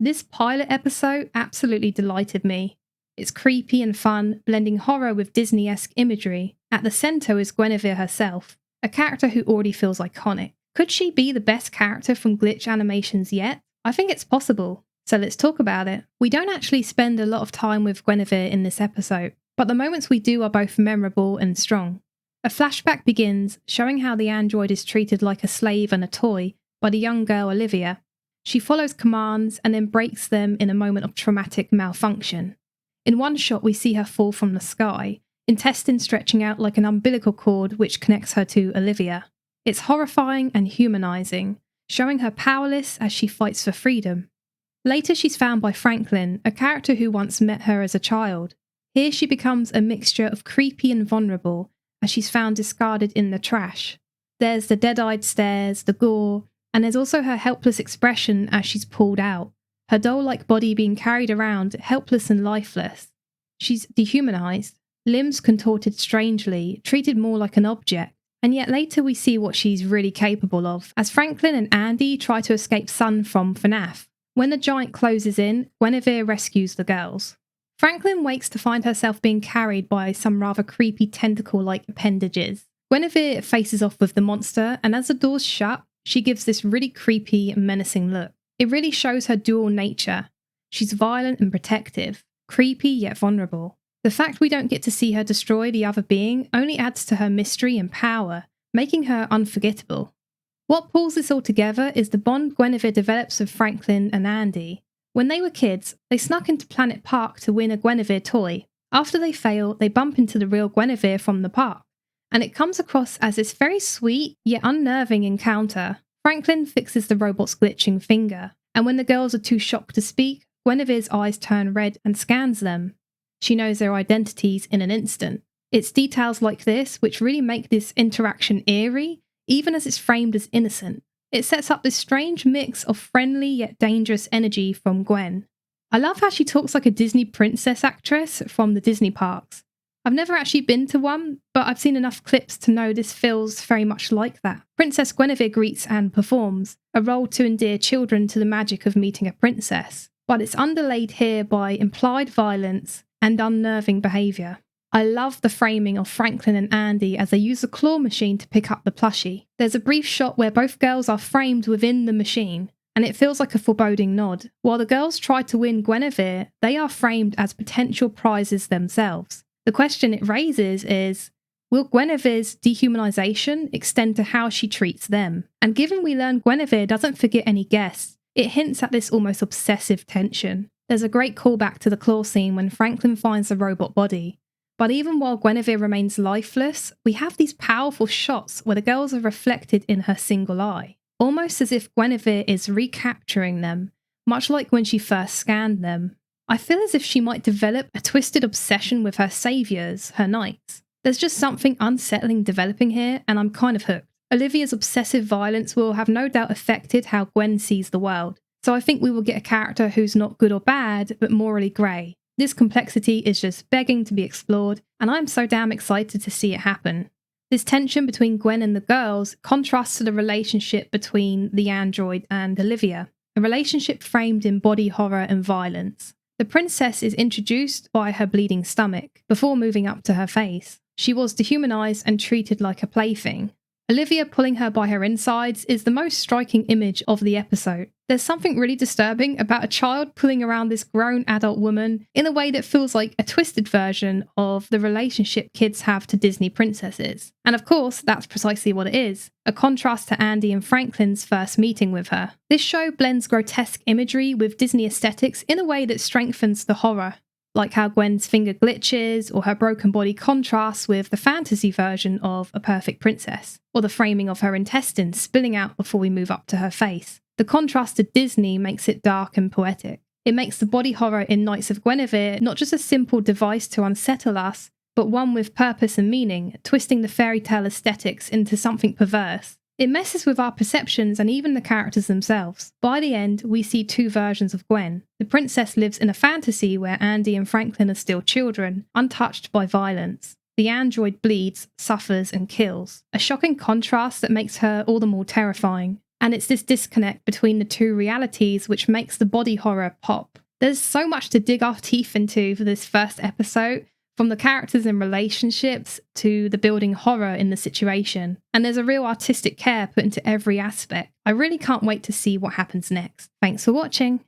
This pilot episode absolutely delighted me. It's creepy and fun, blending horror with Disney-esque imagery. At the centre is Guinevere herself, a character who already feels iconic. Could she be the best character from Glitch Animations yet? I think it's possible, so let's talk about it. We don't actually spend a lot of time with Guinevere in this episode, but the moments we do are both memorable and strong. A flashback begins, showing how the android is treated like a slave and a toy by the young girl Olivia. She follows commands and then breaks them in a moment of traumatic malfunction. In one shot we see her fall from the sky, intestines stretching out like an umbilical cord which connects her to Olivia. It's horrifying and humanising, showing her powerless as she fights for freedom. Later she's found by Franklin, a character who once met her as a child. Here she becomes a mixture of creepy and vulnerable, as she's found discarded in the trash. There's the dead-eyed stares, the gore, and there's also her helpless expression as she's pulled out, her doll-like body being carried around, helpless and lifeless. She's dehumanized, limbs contorted strangely, treated more like an object, and yet later we see what she's really capable of, as Franklin and Andy try to escape Sun from FNAF. When the giant closes in, Guinevere rescues the girls. Franklin wakes to find herself being carried by some rather creepy tentacle-like appendages. Guinevere faces off with the monster, and as the doors shut, she gives this really creepy and menacing look. It really shows her dual nature. She's violent and protective, creepy yet vulnerable. The fact we don't get to see her destroy the other being only adds to her mystery and power, making her unforgettable. What pulls this all together is the bond Guinevere develops with Franklin and Andy. When they were kids, they snuck into Planet Park to win a Guinevere toy. After they fail, they bump into the real Guinevere from the park, and it comes across as this very sweet yet unnerving encounter. Franklin fixes the robot's glitching finger, and when the girls are too shocked to speak, Guinevere's eyes turn red and scans them. She knows their identities in an instant. It's details like this which really make this interaction eerie, even as it's framed as innocent. It sets up this strange mix of friendly yet dangerous energy from Gwen. I love how she talks like a Disney princess actress from the Disney parks. I've never actually been to one, but I've seen enough clips to know this feels very much like that. Princess Guinevere greets and performs, a role to endear children to the magic of meeting a princess, but it's underlaid here by implied violence and unnerving behaviour. I love the framing of Franklin and Andy as they use the claw machine to pick up the plushie. There's a brief shot where both girls are framed within the machine, and it feels like a foreboding nod. While the girls try to win Guinevere, they are framed as potential prizes themselves. The question it raises is, will Guinevere's dehumanization extend to how she treats them? And given we learn Guinevere doesn't forget any guests, it hints at this almost obsessive tension. There's a great callback to the claw scene when Franklin finds the robot body. But even while Guinevere remains lifeless, we have these powerful shots where the girls are reflected in her single eye, almost as if Guinevere is recapturing them, much like when she first scanned them. I feel as if she might develop a twisted obsession with her saviours, her knights. There's just something unsettling developing here, and I'm kind of hooked. Olivia's obsessive violence will have no doubt affected how Gwen sees the world, so I think we will get a character who's not good or bad, but morally grey. This complexity is just begging to be explored, and I'm so damn excited to see it happen. This tension between Gwen and the girls contrasts to the relationship between the android and Olivia, a relationship framed in body horror and violence. The princess is introduced by her bleeding stomach, before moving up to her face. She was dehumanized and treated like a plaything. Olivia pulling her by her insides is the most striking image of the episode. There's something really disturbing about a child pulling around this grown adult woman in a way that feels like a twisted version of the relationship kids have to Disney princesses. And of course, that's precisely what it is, a contrast to Andy and Franklin's first meeting with her. This show blends grotesque imagery with Disney aesthetics in a way that strengthens the horror, like how Gwen's finger glitches or her broken body contrasts with the fantasy version of a perfect princess, or the framing of her intestines spilling out before we move up to her face. The contrast to Disney makes it dark and poetic. It makes the body horror in Knights of Guinevere not just a simple device to unsettle us, but one with purpose and meaning, twisting the fairy tale aesthetics into something perverse. It messes with our perceptions and even the characters themselves. By the end, we see two versions of Gwen. The princess lives in a fantasy where Andy and Franklin are still children, untouched by violence. The android bleeds, suffers, and kills. A shocking contrast that makes her all the more terrifying. And it's this disconnect between the two realities which makes the body horror pop. There's so much to dig our teeth into for this first episode, from the characters and relationships to the building horror in the situation. And there's a real artistic care put into every aspect. I really can't wait to see what happens next. Thanks for watching.